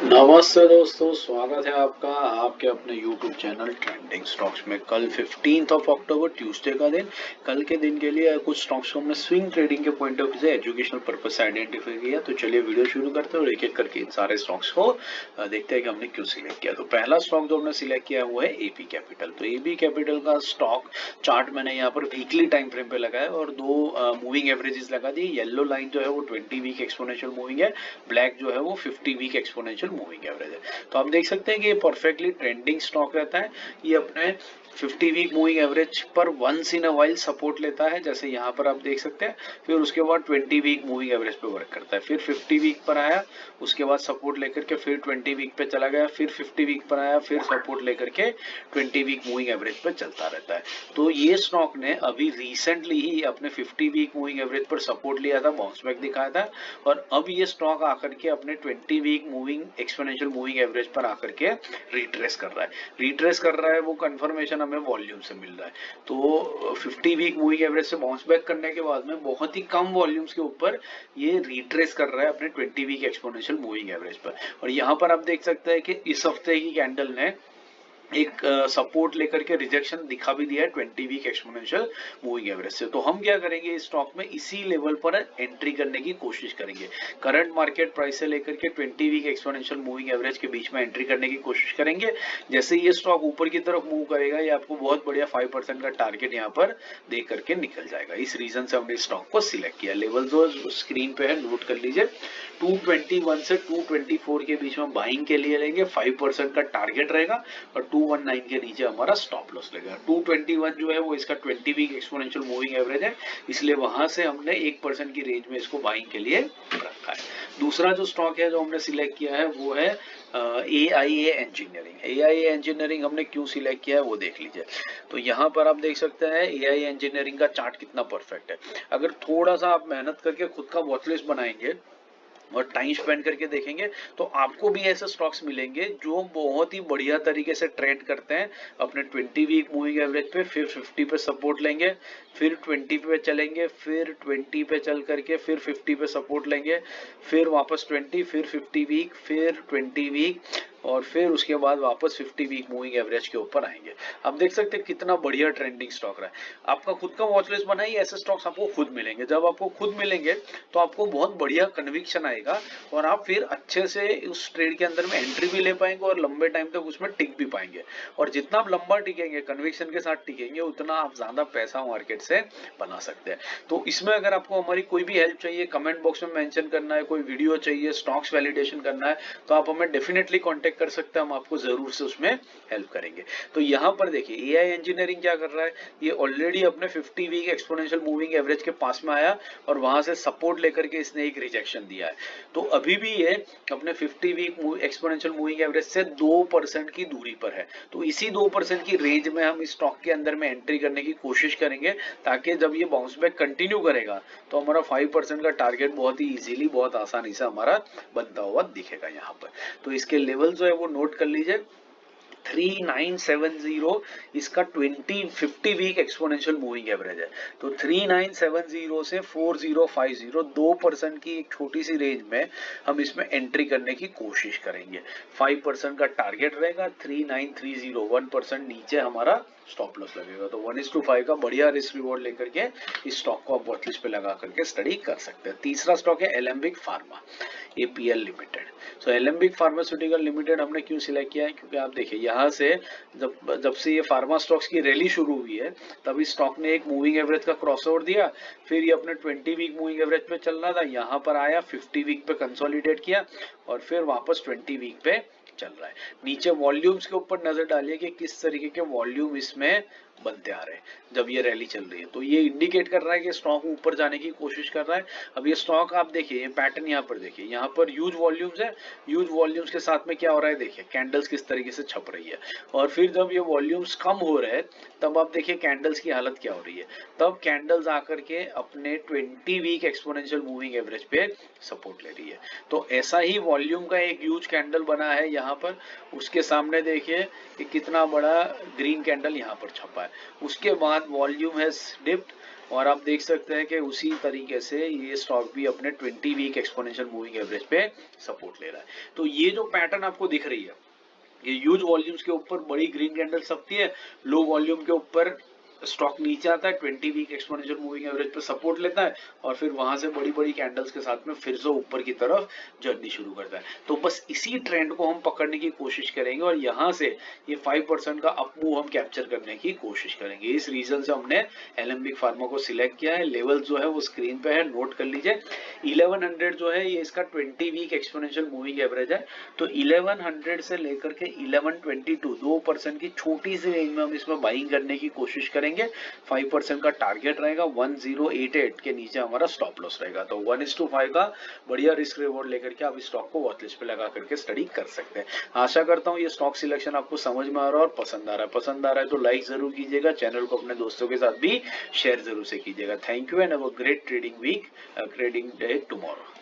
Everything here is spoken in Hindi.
नमस्ते दोस्तों, स्वागत है आपका आपके अपने YouTube चैनल ट्रेंडिंग स्टॉक्स में। कल 15 अक्टूबर ट्यूसडे का दिन, कल के दिन के लिए कुछ स्टॉक्स को हमने स्विंग ट्रेडिंग के पॉइंट ऑफ व्यू से एजुकेशनल पर्पज से आइडेंटिफाई किया। तो चलिए वीडियो शुरू करते हैं और एक एक करके इन सारे स्टॉक्स को देखते हैं कि हमने क्यों सिलेक्ट किया। तो पहला स्टॉक जो हमने सिलेक्ट किया वो है एपी कैपिटल। तो एपी कैपिटल का स्टॉक चार्ट मैंने यहाँ पर वीकली टाइम फ्रेम पे लगाया और दो मूविंग एवरेजेस लगा दी। येलो लाइन जो है वो 20 वीक एक्सपोनेंशियल मूविंग है, ब्लैक जो है वो 50 वीक एक्सपोनेंशियल मूविंग एवरेज है। तो आप देख सकते हैं कि ये परफेक्टली ट्रेंडिंग स्टॉक रहता है। ये अपने 50 वीक मूविंग एवरेज पर once in a while support लेता है, जैसे यहाँ पर आप देख सकते हैं। फिर उसके बाद 20 वीक मूविंग एवरेज पे वर्क करता है, फिर 50 वीक पर आया, उसके बाद सपोर्ट लेकर के फिर 20 वीक पे चला गया, फिर 50 वीक पर आया, फिर सपोर्ट लेकर के 20 वीक मूविंग एवरेज पर चलता रहता है। तो ये स्टॉक ने अभी रिसेंटली ही अपने 50 वीक मूविंग एवरेज पर सपोर्ट लिया था, बाउंस बैक दिखाया था, और अब ये स्टॉक आकर के अपने 20 week moving exponential moving average पर आकर के रिट्रेस कर रहा है। वो कंफर्मेशन हमें वॉल्यूम से मिल रहा है। तो 50 वीक मूविंग एवरेज से बाउंस बैक करने के बाद में बहुत ही कम वॉल्यूम्स के ऊपर ये रिट्रेस कर रहा है अपने 20 वीक एक्सपोनेंशियल मूविंग एवरेज पर। और यहाँ पर आप देख सकते हैं कि इस हफ्ते की कैंडल ने एक सपोर्ट लेकर के रिजेक्शन दिखा भी दिया है 20 वीक एक्सपोनेंशियल मूविंग एवरेज से। तो हम क्या करेंगे, इस स्टॉक में इसी लेवल पर एंट्री करने की कोशिश करेंगे। करंट मार्केट प्राइस से लेकर के 20 वीक एक्सपोनेंशियल मूविंग एवरेज के बीच में एंट्री करने की कोशिश करेंगे। जैसे ये स्टॉक ऊपर की तरफ मूव करेगा, ये आपको बहुत बढ़िया 5% का टारगेट यहाँ पर दे करके निकल जाएगा। इस रीजन से हमने स्टॉक को सिलेक्ट किया। लेवल जो स्क्रीन पे है नोट कर लीजिए, 221 से 224 के बीच में बाइंग के लिए लेंगे, 5% का टारगेट रहेगा, और 219 के नीचे हमारा स्टॉप लॉस लगेगा। 221 जो है वो इसका 20 वीक एक्सपोनेंशियल मूविंग एवरेज है, इसलिए वहां से हमने 1% की रेंज में इसको बाइंग के लिए रखा है। दूसरा जो स्टॉक है जो हमने सिलेक्ट किया है वो है AIA इंजीनियरिंग। AIA इंजीनियरिंग हमने क्यों सिलेक्ट किया है वो देख लीजिए। तो यहाँ पर आप देख सकते हैं AIA इंजीनियरिंग का चार्ट कितना परफेक्ट है। अगर थोड़ा सा आप मेहनत करके खुद का वॉच लिस्ट बनाएंगे और टाइम स्पेंड करके देखेंगे तो आपको भी ऐसे स्टॉक्स मिलेंगे जो बहुत ही बढ़िया तरीके से ट्रेड करते हैं अपने 20 वीक मूविंग एवरेज पे, फिर 50 पे सपोर्ट लेंगे, फिर 20 पे चलेंगे, फिर 20 पे चल करके फिर 50 पे सपोर्ट लेंगे, फिर वापस 20, फिर 50 वीक, फिर 20 वीक, और फिर उसके बाद वापस 50 वीक मूविंग एवरेज के ऊपर आएंगे। आप देख सकते हैं कितना बढ़िया ट्रेंडिंग स्टॉक रहा है। आपका खुद का वॉच लिस्ट बनाइए, ऐसे स्टॉक्स आपको खुद मिलेंगे। जब आपको खुद मिलेंगे तो आपको बहुत बढ़िया कन्विक्शन आएगा और आप फिर अच्छे से उस ट्रेड के अंदर में एंट्री भी ले पाएंगे और लंबे टाइम तक उसमें टिक भी पाएंगे। और जितना आप लंबा टिकेंगे, कन्विक्शन के साथ टिकेंगे, उतना आप ज्यादा पैसा मार्केट से बना सकते हैं। तो इसमें अगर आपको हमारी कोई भी हेल्प चाहिए, कमेंट बॉक्स में मेंशन करना है, कोई वीडियो चाहिए, स्टॉक्स वैलिडेशन करना है, तो आप हमें डेफिनेटली कांटेक्ट कर सकते हैं। हम आपको जरूर से उसमें हेल्प करेंगे। तो यहाँ पर देखिए एआई इंजीनियरिंग क्या कर रहा है, ये ऑलरेडी अपने 50 वीक एक्सपोनेंशियल मूविंग एवरेज के पास में आया और वहां से सपोर्ट लेकर के इसने एक रिजेक्शन दिया है। तो अभी भी ये अपने 50 वीक एक्सपोनेंशियल मूविंग एवरेज से 2% की दूरी पर है। तो इसी 2% की रेंज में हम इस स्टॉक के अंदर में एंट्री करने की कोशिश करेंगे, ताकि जब ये बाउंस बैक कंटिन्यू करेगा तो हमारा 5% का टारगेट बहुत ही इजीली, बहुत आसानी से हमारा बनता हुआ दिखेगा यहाँ पर। तो इसके लेवल जो है वो नोट कर लीजिए। 3970 इसका 50 वीक एक्सपोनेंशियल मूविंग एवरेज है। तो 3970 से 4050, 2% की एक छोटी सी रेंज में हम इसमें एंट्री करने की कोशिश करेंगे। 5% का टारगेट रहेगा, 3930, 1% नीचे हमारा स्टॉप लॉस लगेगा। तो 1:5 का बढ़िया रिस्क रिवॉर्ड लेकर के इस स्टॉक को आप वॉच लिस्ट पे लगा करके स्टडी कर सकते हैं। तीसरा स्टॉक है एलेंबिक फार्मा, APL लिमिटेड। सो एलेंबिक फार्मास्यूटिकल लिमिटेड हमने क्यों सिलेक्ट किया है, क्योंकि आप देखिए यहाँ से जब से ये फार्मा स्टॉक्स की रैली शुरू हुई है, तभी स्टॉक ने एक मूविंग एवरेज का क्रॉसओवर दिया, फिर ये अपने 20 वीक मूविंग एवरेज पे चल रहा था, यहाँ पर आया, 50 वीक पे कंसोलिडेट किया और फिर वापस 20 वीक पे चल रहा है। नीचे वॉल्यूम्स के ऊपर नजर डालिए कि किस तरीके के वॉल्यूम इसमें बनते आ रहे हैं जब ये रैली चल रही है। तो ये इंडिकेट कर रहा है कि स्टॉक ऊपर जाने की कोशिश कर रहा है। अब ये स्टॉक आप देखिए, ये पैटर्न यहाँ पर देखिए, यहाँ पर ह्यूज वॉल्यूम्स है, ह्यूज वॉल्यूम्स के साथ में क्या हो रहा है देखिए, कैंडल्स किस तरीके से छप रही है। और फिर जब ये वॉल्यूम्स कम हो रहे हैं तब आप देखिए कैंडल्स की हालत क्या हो रही है। तब कैंडल्स आकर के अपने 20 वीक एक्सपोनेंशियल मूविंग एवरेज पे सपोर्ट ले रही है। तो ऐसा ही वॉल्यूम का एक ह्यूज कैंडल बना है यहाँ पर, उसके सामने देखिए कि कितना बड़ा ग्रीन कैंडल यहाँ पर छपा है। उसके बाद वॉल्यूम हैज डिप्ड और आप देख सकते हैं कि उसी तरीके से ये स्टॉक भी अपने 20 वीक एक्सपोनेंशियल मूविंग एवरेज पे सपोर्ट ले रहा है। तो ये जो पैटर्न आपको दिख रही है, ये ह्यूज वॉल्यूम्स के ऊपर बड़ी ग्रीन कैंडल सकती है, लो वॉल्यूम के ऊपर स्टॉक नीचे आता है, 20 वीक एक्सपोनेंशियल मूविंग एवरेज पे सपोर्ट लेता है और फिर वहां से बड़ी बड़ी कैंडल्स के साथ में फिर से ऊपर की तरफ जर्नी शुरू करता है। तो बस इसी ट्रेंड को हम पकड़ने की कोशिश करेंगे और यहाँ से ये 5% का अप मूव हम कैप्चर करने की कोशिश करेंगे। इस रीजन से हमने एलेंबिक फार्मा को सिलेक्ट किया है। लेवल जो है वो स्क्रीन पे है, नोट कर लीजिए। 1100 जो है ये इसका 20 वीक एक्सपोनेंशियल मूविंग एवरेज है। तो 1100 से लेकर के 1122 2% की छोटी सी रेंज में हम इसमें बाइंग करने की कोशिश करेंगे। 5% का टारगेट रहेगा, 1088 के नीचे हमारा स्टॉप लॉस रहेगा। तो 1:5 का बढ़िया रिस्क रिवॉर्ड लेकर के आप इस स्टॉक को वॉच लिस्ट पे लगा करके स्टडी कर सकते हैं। आशा करता हूँ ये स्टॉक सिलेक्शन आपको समझ में आ रहा है और पसंद आ रहा है। पसंद आ रहा है तो लाइक जरूर कीजिएगा, चैनल को अपने दोस्तों के साथ भी शेयर जरूर से कीजिएगा। Thank you and have a great trading week, trading day tomorrow.